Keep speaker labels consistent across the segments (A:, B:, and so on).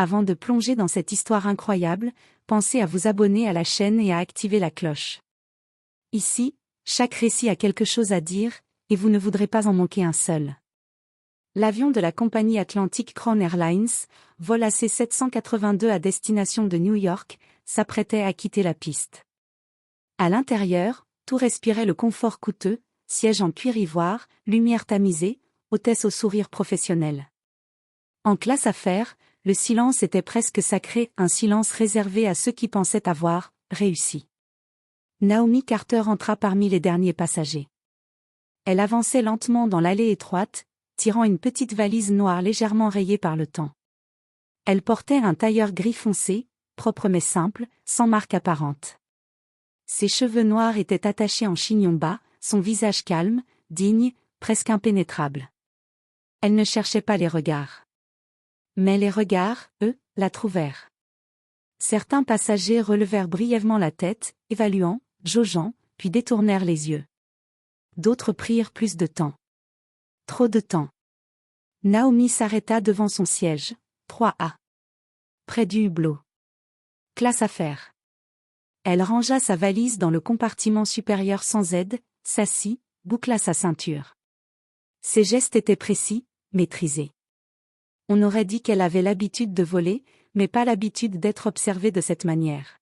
A: Avant de plonger dans cette histoire incroyable, pensez à vous abonner à la chaîne et à activer la cloche. Ici, chaque récit a quelque chose à dire, et vous ne voudrez pas en manquer un seul. L'avion de la compagnie Atlantic Crown Airlines, vol AC-782 à destination de New York, s'apprêtait à quitter la piste. À l'intérieur, tout respirait le confort coûteux, siège en cuir ivoire, lumière tamisée, hôtesse au sourire professionnel. En classe affaires, le silence était presque sacré, un silence réservé à ceux qui pensaient avoir réussi. Naomi Carter entra parmi les derniers passagers. Elle avançait lentement dans l'allée étroite, tirant une petite valise noire légèrement rayée par le temps. Elle portait un tailleur gris foncé, propre mais simple, sans marque apparente. Ses cheveux noirs étaient attachés en chignon bas, son visage calme, digne, presque impénétrable. Elle ne cherchait pas les regards. Mais les regards, eux, la trouvèrent. Certains passagers relevèrent brièvement la tête, évaluant, jaugeant, puis détournèrent les yeux. D'autres prirent plus de temps. Trop de temps. Naomi s'arrêta devant son siège, 3A. Près du hublot. Classe affaires. Elle rangea sa valise dans le compartiment supérieur sans aide, s'assit, boucla sa ceinture. Ses gestes étaient précis, maîtrisés. On aurait dit qu'elle avait l'habitude de voler, mais pas l'habitude d'être observée de cette manière.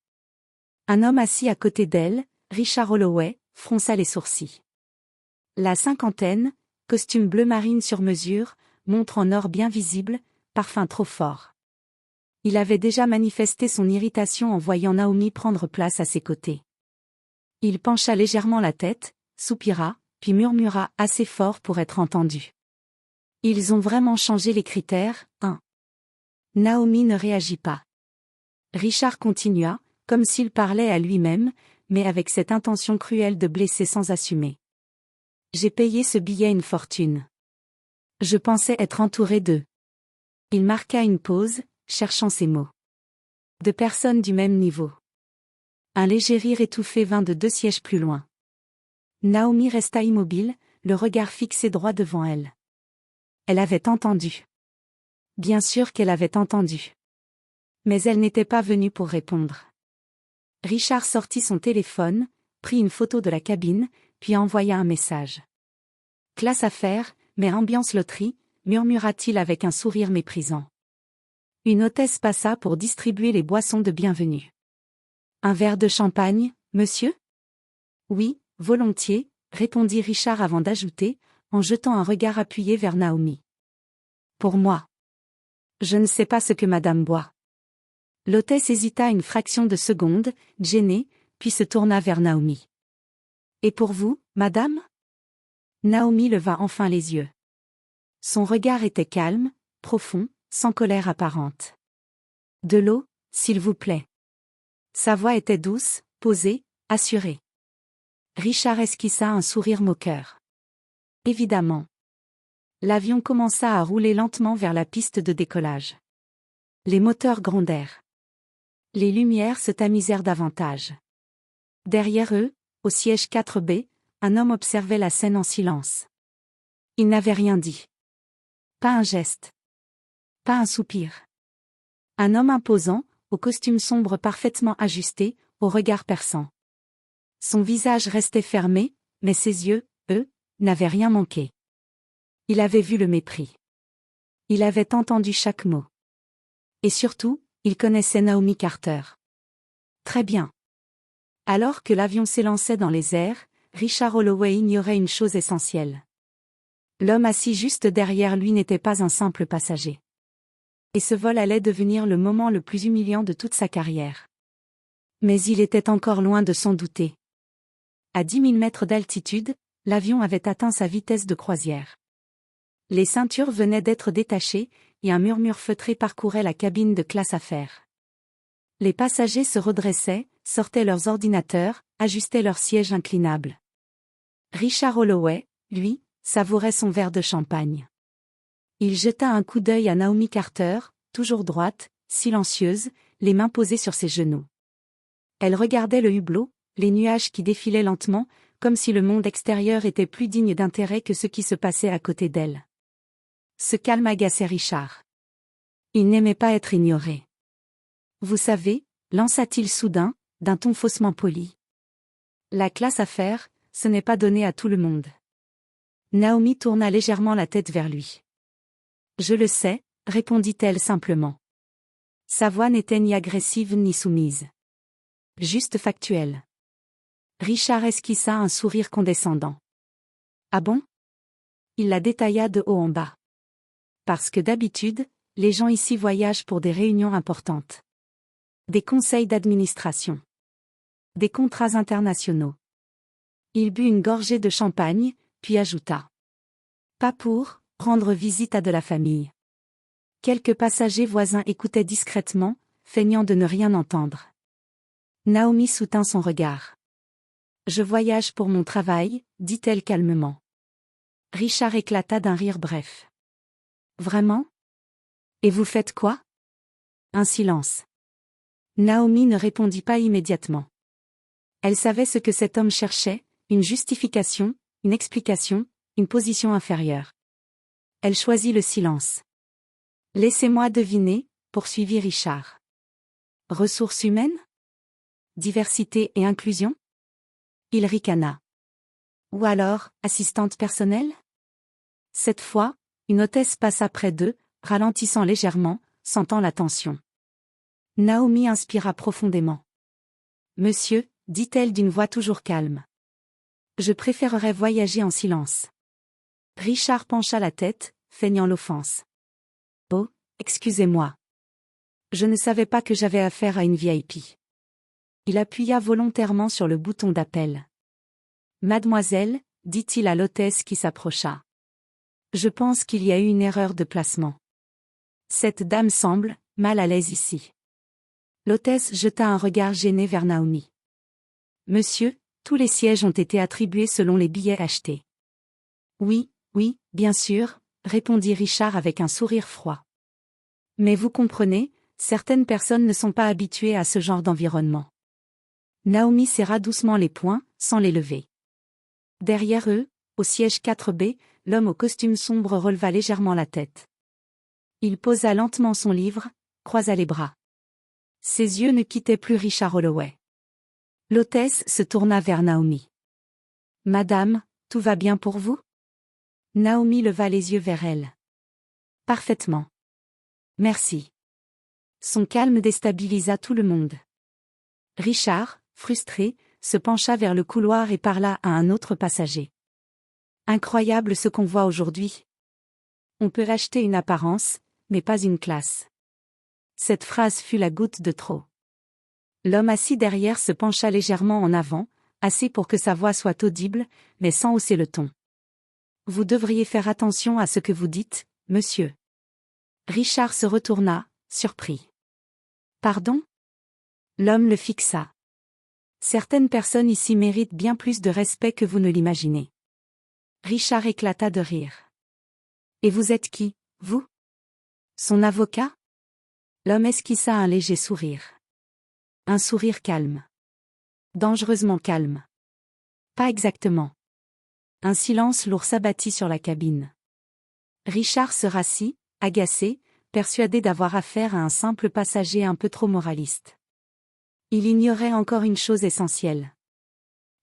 A: Un homme assis à côté d'elle, Richard Holloway, fronça les sourcils. La cinquantaine, costume bleu marine sur mesure, montre en or bien visible, parfum trop fort. Il avait déjà manifesté son irritation en voyant Naomi prendre place à ses côtés. Il pencha légèrement la tête, soupira, puis murmura assez fort pour être entendu. Ils ont vraiment changé les critères, hein. Naomi ne réagit pas. Richard continua, comme s'il parlait à lui-même, mais avec cette intention cruelle de blesser sans assumer. J'ai payé ce billet une fortune. Je pensais être entouré d'eux. Il marqua une pause, cherchant ses mots. De personnes du même niveau. Un léger rire étouffé vint de 2 sièges plus loin. Naomi resta immobile, le regard fixé droit devant elle. Elle avait entendu. Bien sûr qu'elle avait entendu. Mais elle n'était pas venue pour répondre. Richard sortit son téléphone, prit une photo de la cabine, puis envoya un message. Classe affaires, mais ambiance loterie, murmura-t-il avec un sourire méprisant. Une hôtesse passa pour distribuer les boissons de bienvenue. Un verre de champagne, monsieur? Oui, volontiers, répondit Richard avant d'ajouter, en jetant un regard appuyé vers Naomi. Pour moi. Je ne sais pas ce que madame boit. L'hôtesse hésita une fraction de seconde, gênée, puis se tourna vers Naomi. Et pour vous, madame? Naomi leva enfin les yeux. Son regard était calme, profond, sans colère apparente. De l'eau, s'il vous plaît. Sa voix était douce, posée, assurée. Richard esquissa un sourire moqueur. Évidemment. L'avion commença à rouler lentement vers la piste de décollage. Les moteurs grondèrent. Les lumières se tamisèrent davantage. Derrière eux, au siège 4B, un homme observait la scène en silence. Il n'avait rien dit. Pas un geste. Pas un soupir. Un homme imposant, au costume sombre parfaitement ajusté, au regard perçant. Son visage restait fermé, mais ses yeux, eux, n'avaient rien manqué. Il avait vu le mépris. Il avait entendu chaque mot. Et surtout, il connaissait Naomi Carter. Très bien. Alors que l'avion s'élançait dans les airs, Richard Holloway ignorait une chose essentielle. L'homme assis juste derrière lui n'était pas un simple passager. Et ce vol allait devenir le moment le plus humiliant de toute sa carrière. Mais il était encore loin de s'en douter. À 10 000 mètres d'altitude, l'avion avait atteint sa vitesse de croisière. Les ceintures venaient d'être détachées, et un murmure feutré parcourait la cabine de classe affaires. Les passagers se redressaient, sortaient leurs ordinateurs, ajustaient leurs sièges inclinables. Richard Holloway, lui, savourait son verre de champagne. Il jeta un coup d'œil à Naomi Carter, toujours droite, silencieuse, les mains posées sur ses genoux. Elle regardait le hublot, les nuages qui défilaient lentement, comme si le monde extérieur était plus digne d'intérêt que ce qui se passait à côté d'elle. Ce calme agaçait Richard. Il n'aimait pas être ignoré. Vous savez, lança-t-il soudain, d'un ton faussement poli. La classe à faire, ce n'est pas donné à tout le monde. Naomi tourna légèrement la tête vers lui. Je le sais, répondit-elle simplement. Sa voix n'était ni agressive ni soumise. Juste factuelle. Richard esquissa un sourire condescendant. Ah bon? Il la détailla de haut en bas. Parce que d'habitude, les gens ici voyagent pour des réunions importantes. Des conseils d'administration. Des contrats internationaux. Il but une gorgée de champagne, puis ajouta. Pas pour rendre visite à de la famille. Quelques passagers voisins écoutaient discrètement, feignant de ne rien entendre. Naomi soutint son regard. Je voyage pour mon travail, dit-elle calmement. Richard éclata d'un rire bref. Vraiment? Et vous faites quoi? Un silence. Naomi ne répondit pas immédiatement. Elle savait ce que cet homme cherchait, une justification, une explication, une position inférieure. Elle choisit le silence. Laissez-moi deviner, poursuivit Richard. Ressources humaines? Diversité et inclusion? Il ricana. Ou alors, assistante personnelle? Cette fois, une hôtesse passa près d'eux, ralentissant légèrement, sentant la tension. Naomi inspira profondément. Monsieur, dit-elle d'une voix toujours calme. Je préférerais voyager en silence. Richard pencha la tête, feignant l'offense. Oh, excusez-moi. Je ne savais pas que j'avais affaire à une VIP. Il appuya volontairement sur le bouton d'appel. Mademoiselle, dit-il à l'hôtesse qui s'approcha. Je pense qu'il y a eu une erreur de placement. Cette dame semble mal à l'aise ici. L'hôtesse jeta un regard gêné vers Naomi. Monsieur, tous les sièges ont été attribués selon les billets achetés. Oui, bien sûr, répondit Richard avec un sourire froid. Mais vous comprenez, certaines personnes ne sont pas habituées à ce genre d'environnement. Naomi serra doucement les poings, sans les lever. Derrière eux, au siège 4B, l'homme au costume sombre releva légèrement la tête. Il posa lentement son livre, croisa les bras. Ses yeux ne quittaient plus Richard Holloway. L'hôtesse se tourna vers Naomi. Madame, tout va bien pour vous? Naomi leva les yeux vers elle. Parfaitement. Merci. Son calme déstabilisa tout le monde. Richard, frustré, se pencha vers le couloir et parla à un autre passager. Incroyable ce qu'on voit aujourd'hui. On peut acheter une apparence, mais pas une classe. Cette phrase fut la goutte de trop. L'homme assis derrière se pencha légèrement en avant, assez pour que sa voix soit audible, mais sans hausser le ton. Vous devriez faire attention à ce que vous dites, monsieur. Richard se retourna, surpris. Pardon? L'homme le fixa. Certaines personnes ici méritent bien plus de respect que vous ne l'imaginez. Richard éclata de rire. Et vous êtes qui, vous? Son avocat? L'homme esquissa un léger sourire. Un sourire calme. Dangereusement calme. Pas exactement. Un silence lourd s'abattit sur la cabine. Richard se rassit, agacé, persuadé d'avoir affaire à un simple passager un peu trop moraliste. Il ignorait encore une chose essentielle.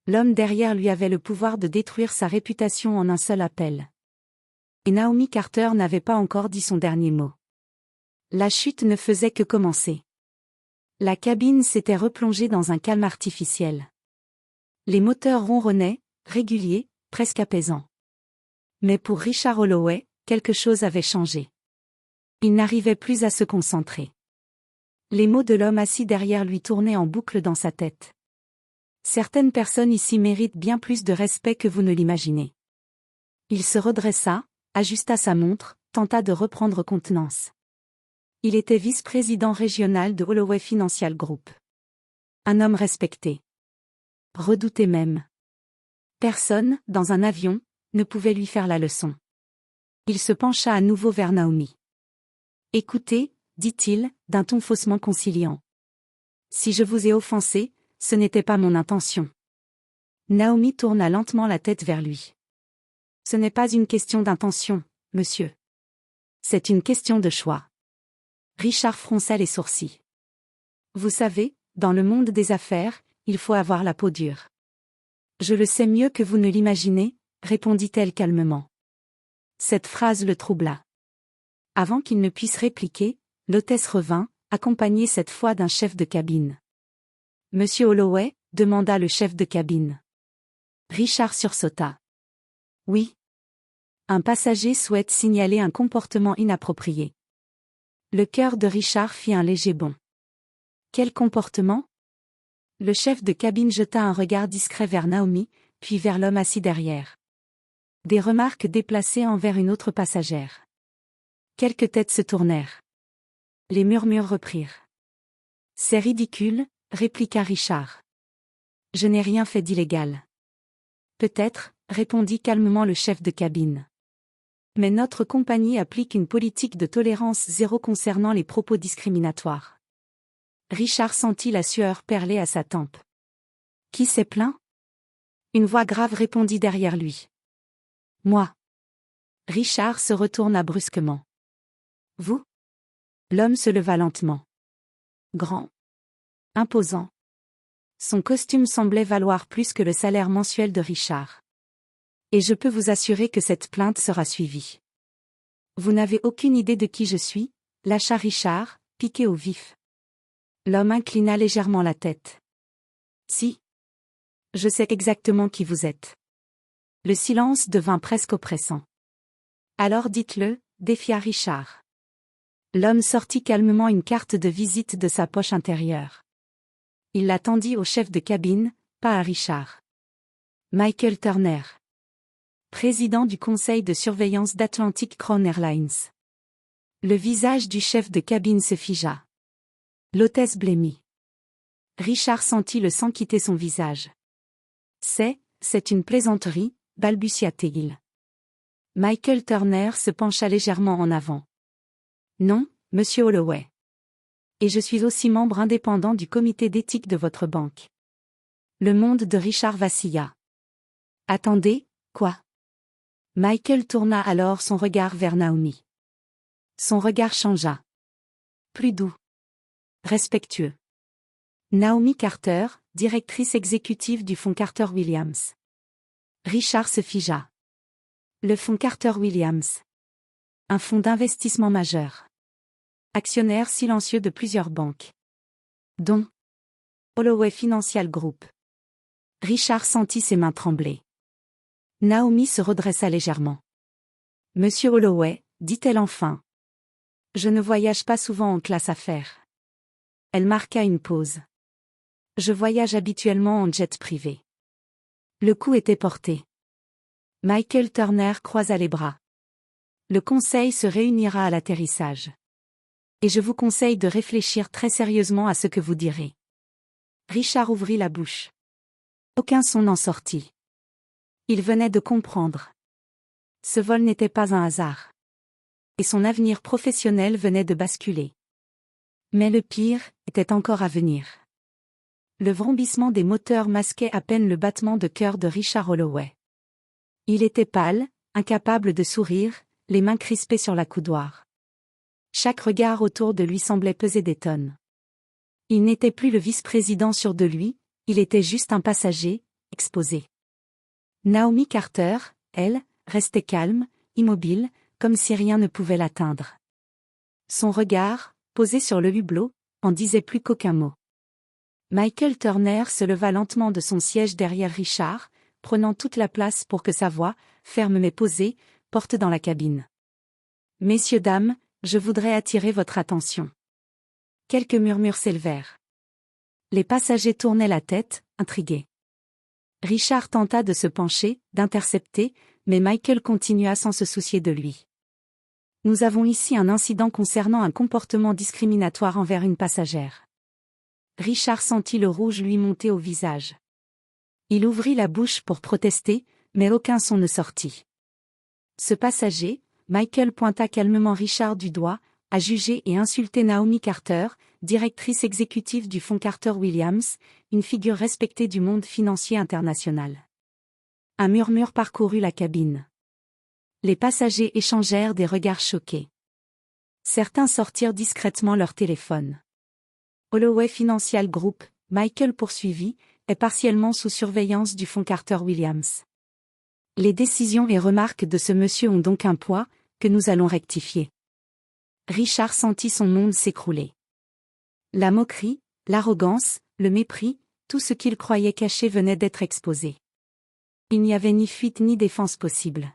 A: L'homme derrière lui avait le pouvoir de détruire sa réputation en un seul appel. Et Naomi Carter n'avait pas encore dit son dernier mot. La chute ne faisait que commencer. La cabine s'était replongée dans un calme artificiel. Les moteurs ronronnaient, réguliers, presque apaisants. Mais pour Richard Holloway, quelque chose avait changé. Il n'arrivait plus à se concentrer. Les mots de l'homme assis derrière lui tournaient en boucle dans sa tête. Certaines personnes ici méritent bien plus de respect que vous ne l'imaginez. Il se redressa, ajusta sa montre, tenta de reprendre contenance. Il était vice-président régional de Holloway Financial Group. Un homme respecté. Redouté même. Personne, dans un avion, ne pouvait lui faire la leçon. Il se pencha à nouveau vers Naomi. Écoutez, dit-il, d'un ton faussement conciliant. Si je vous ai offensé, ce n'était pas mon intention. Naomi tourna lentement la tête vers lui. Ce n'est pas une question d'intention, monsieur. C'est une question de choix. Richard fronça les sourcils. Vous savez, dans le monde des affaires, il faut avoir la peau dure. Je le sais mieux que vous ne l'imaginez, répondit-elle calmement. Cette phrase le troubla. Avant qu'il ne puisse répliquer, l'hôtesse revint, accompagnée cette fois d'un chef de cabine. Monsieur Holloway, demanda le chef de cabine. Richard sursauta. Oui. Un passager souhaite signaler un comportement inapproprié. Le cœur de Richard fit un léger bond. Quel comportement ? Le chef de cabine jeta un regard discret vers Naomi, puis vers l'homme assis derrière. Des remarques déplacées envers une autre passagère. Quelques têtes se tournèrent. Les murmures reprirent. C'est ridicule, répliqua Richard. Je n'ai rien fait d'illégal. Peut-être, répondit calmement le chef de cabine. Mais notre compagnie applique une politique de tolérance zéro concernant les propos discriminatoires. Richard sentit la sueur perler à sa tempe. Qui s'est plaint ? Une voix grave répondit derrière lui. Moi. Richard se retourna brusquement. Vous ? L'homme se leva lentement. Grand. Imposant. Son costume semblait valoir plus que le salaire mensuel de Richard. Et je peux vous assurer que cette plainte sera suivie. Vous n'avez aucune idée de qui je suis, lâcha Richard, piqué au vif. L'homme inclina légèrement la tête. Si. Je sais exactement qui vous êtes. Le silence devint presque oppressant. Alors dites-le, défia Richard. L'homme sortit calmement une carte de visite de sa poche intérieure. Il la tendit au chef de cabine, pas à Richard. Michael Turner. Président du conseil de surveillance d'Atlantic Crown Airlines. Le visage du chef de cabine se figea. L'hôtesse blêmit. Richard sentit le sang quitter son visage. C'est une plaisanterie, balbutia-t-il. Michael Turner se pencha légèrement en avant. Non, monsieur Holloway. Et je suis aussi membre indépendant du comité d'éthique de votre banque. Le monde de Richard vacilla. Attendez, quoi ? Michael tourna alors son regard vers Naomi. Son regard changea. Plus doux. Respectueux. Naomi Carter, directrice exécutive du fonds Carter-Williams. Richard se figea. Le fonds Carter-Williams. Un fonds d'investissement majeur. Actionnaire silencieux de plusieurs banques. Dont Holloway Financial Group. Richard sentit ses mains trembler. Naomi se redressa légèrement. Monsieur Holloway, dit-elle enfin. Je ne voyage pas souvent en classe affaires. Elle marqua une pause. Je voyage habituellement en jet privé. Le coup était porté. Michael Turner croisa les bras. Le conseil se réunira à l'atterrissage. Et je vous conseille de réfléchir très sérieusement à ce que vous direz. Richard ouvrit la bouche. Aucun son n'en sortit. Il venait de comprendre. Ce vol n'était pas un hasard. Et son avenir professionnel venait de basculer. Mais le pire était encore à venir. Le vrombissement des moteurs masquait à peine le battement de cœur de Richard Holloway. Il était pâle, incapable de sourire, les mains crispées sur la coudoir. Chaque regard autour de lui semblait peser des tonnes. Il n'était plus le vice-président sûr de lui, il était juste un passager, exposé. Naomi Carter, elle, restait calme, immobile, comme si rien ne pouvait l'atteindre. Son regard, posé sur le hublot, en disait plus qu'aucun mot. Michael Turner se leva lentement de son siège derrière Richard, prenant toute la place pour que sa voix, ferme mais posée, porte dans la cabine. Messieurs, dames, je voudrais attirer votre attention. Quelques murmures s'élevèrent. Les passagers tournaient la tête, intrigués. Richard tenta de se pencher, d'intercepter, mais Michael continua sans se soucier de lui. Nous avons ici un incident concernant un comportement discriminatoire envers une passagère. Richard sentit le rouge lui monter au visage. Il ouvrit la bouche pour protester, mais aucun son ne sortit. Ce passager, Michael pointa calmement Richard du doigt, a jugé et insulté Naomi Carter, directrice exécutive du fonds Carter-Williams, une figure respectée du monde financier international. Un murmure parcourut la cabine. Les passagers échangèrent des regards choqués. Certains sortirent discrètement leur téléphone. Holloway Financial Group, Michael poursuivi, est partiellement sous surveillance du fonds Carter Williams. Les décisions et remarques de ce monsieur ont donc un poids, que nous allons rectifier. Richard sentit son monde s'écrouler. La moquerie, l'arrogance, le mépris, tout ce qu'il croyait caché venait d'être exposé. Il n'y avait ni fuite ni défense possible.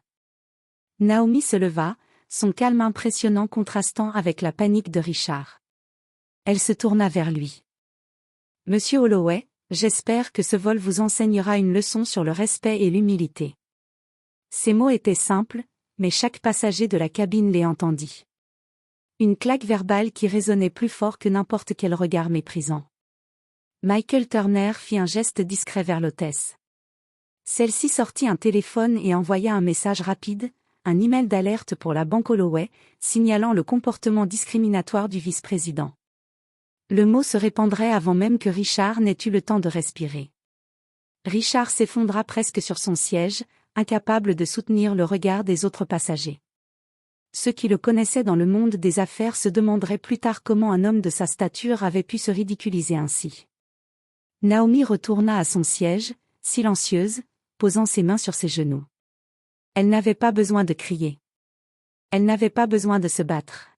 A: Naomi se leva, son calme impressionnant contrastant avec la panique de Richard. Elle se tourna vers lui. « Monsieur Holloway, j'espère que ce vol vous enseignera une leçon sur le respect et l'humilité. » Ces mots étaient simples, mais chaque passager de la cabine les entendit. Une claque verbale qui résonnait plus fort que n'importe quel regard méprisant. Michael Turner fit un geste discret vers l'hôtesse. Celle-ci sortit un téléphone et envoya un message rapide, un email d'alerte pour la banque Holloway, signalant le comportement discriminatoire du vice-président. Le mot se répandrait avant même que Richard n'ait eu le temps de respirer. Richard s'effondra presque sur son siège, incapable de soutenir le regard des autres passagers. Ceux qui le connaissaient dans le monde des affaires se demanderaient plus tard comment un homme de sa stature avait pu se ridiculiser ainsi. Naomi retourna à son siège, silencieuse, posant ses mains sur ses genoux. Elle n'avait pas besoin de crier. Elle n'avait pas besoin de se battre.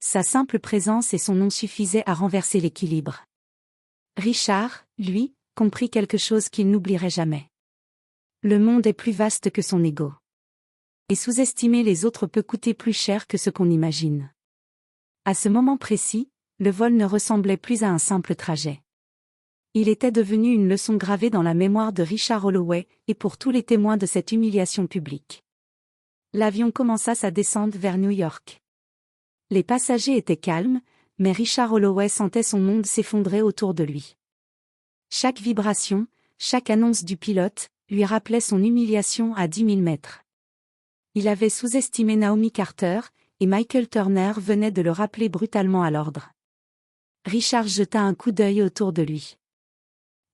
A: Sa simple présence et son nom suffisaient à renverser l'équilibre. Richard, lui, comprit quelque chose qu'il n'oublierait jamais. Le monde est plus vaste que son ego. Et sous-estimer les autres peut coûter plus cher que ce qu'on imagine. À ce moment précis, le vol ne ressemblait plus à un simple trajet. Il était devenu une leçon gravée dans la mémoire de Richard Holloway et pour tous les témoins de cette humiliation publique. L'avion commença sa descente vers New York. Les passagers étaient calmes, mais Richard Holloway sentait son monde s'effondrer autour de lui. Chaque vibration, chaque annonce du pilote, lui rappelait son humiliation à 10 000 mètres. Il avait sous-estimé Naomi Carter, et Michael Turner venait de le rappeler brutalement à l'ordre. Richard jeta un coup d'œil autour de lui.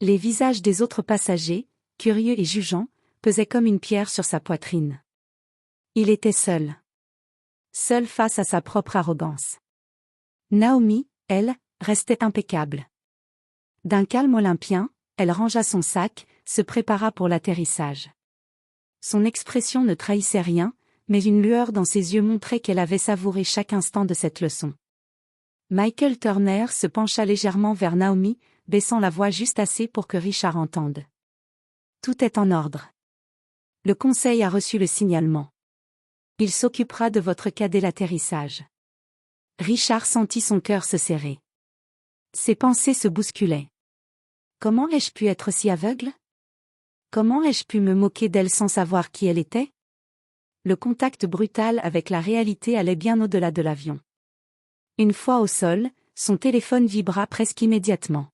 A: Les visages des autres passagers, curieux et jugeants, pesaient comme une pierre sur sa poitrine. Il était seul. Seul face à sa propre arrogance. Naomi, elle, restait impeccable. D'un calme olympien, elle rangea son sac, se prépara pour l'atterrissage. Son expression ne trahissait rien, mais une lueur dans ses yeux montrait qu'elle avait savouré chaque instant de cette leçon. Michael Turner se pencha légèrement vers Naomi, baissant la voix juste assez pour que Richard entende. « Tout est en ordre. Le conseil a reçu le signalement. Il s'occupera de votre cas dès l'atterrissage. » Richard sentit son cœur se serrer. Ses pensées se bousculaient. Comment ai-je pu être si aveugle ? Comment ai-je pu me moquer d'elle sans savoir qui elle était ? Le contact brutal avec la réalité allait bien au-delà de l'avion. Une fois au sol, son téléphone vibra presque immédiatement.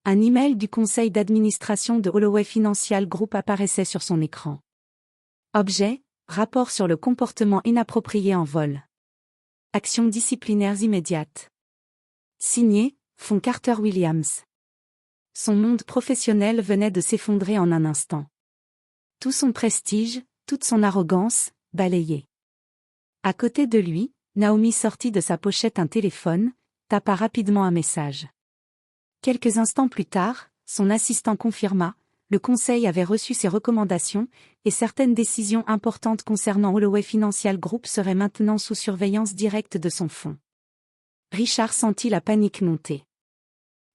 A: Un email du conseil d'administration de Holloway Financial Group apparaissait sur son écran. Objet, rapport sur le comportement inapproprié en vol. Actions disciplinaires immédiates. Signé, fonds Carter Williams. Son monde professionnel venait de s'effondrer en un instant. Tout son prestige, toute son arrogance, balayés. À côté de lui, Naomi sortit de sa pochette un téléphone, tapa rapidement un message. Quelques instants plus tard, son assistant confirma, le conseil avait reçu ses recommandations, et certaines décisions importantes concernant Holloway Financial Group seraient maintenant sous surveillance directe de son fonds. Richard sentit la panique monter.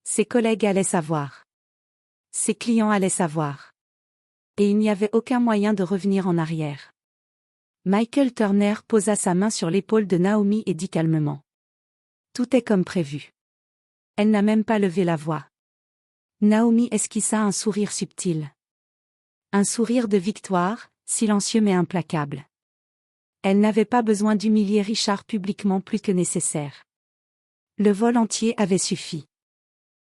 A: Ses collègues allaient savoir. Ses clients allaient savoir. Et il n'y avait aucun moyen de revenir en arrière. Michael Turner posa sa main sur l'épaule de Naomi et dit calmement. Tout est comme prévu. Elle n'a même pas levé la voix. Naomi esquissa un sourire subtil. Un sourire de victoire, silencieux mais implacable. Elle n'avait pas besoin d'humilier Richard publiquement plus que nécessaire. Le vol entier avait suffi.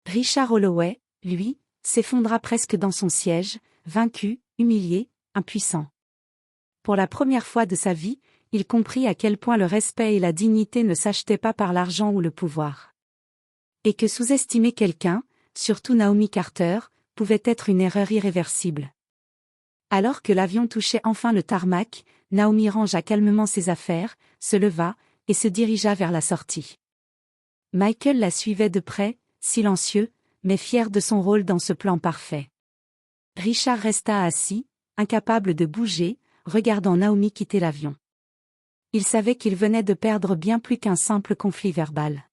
A: Richard Holloway, lui, s'effondra presque dans son siège, vaincu, humilié, impuissant. Pour la première fois de sa vie, il comprit à quel point le respect et la dignité ne s'achetaient pas par l'argent ou le pouvoir. Et que sous-estimer quelqu'un, surtout Naomi Carter, pouvait être une erreur irréversible. Alors que l'avion touchait enfin le tarmac, Naomi rangea calmement ses affaires, se leva, et se dirigea vers la sortie. Michael la suivait de près, silencieux, mais fier de son rôle dans ce plan parfait. Richard resta assis, incapable de bouger, regardant Naomi quitter l'avion. Il savait qu'il venait de perdre bien plus qu'un simple conflit verbal.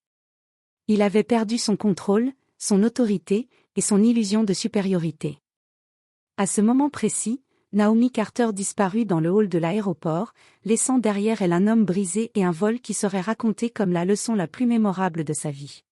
A: Il avait perdu son contrôle, son autorité, et son illusion de supériorité. À ce moment précis, Naomi Carter disparut dans le hall de l'aéroport, laissant derrière elle un homme brisé et un vol qui serait raconté comme la leçon la plus mémorable de sa vie.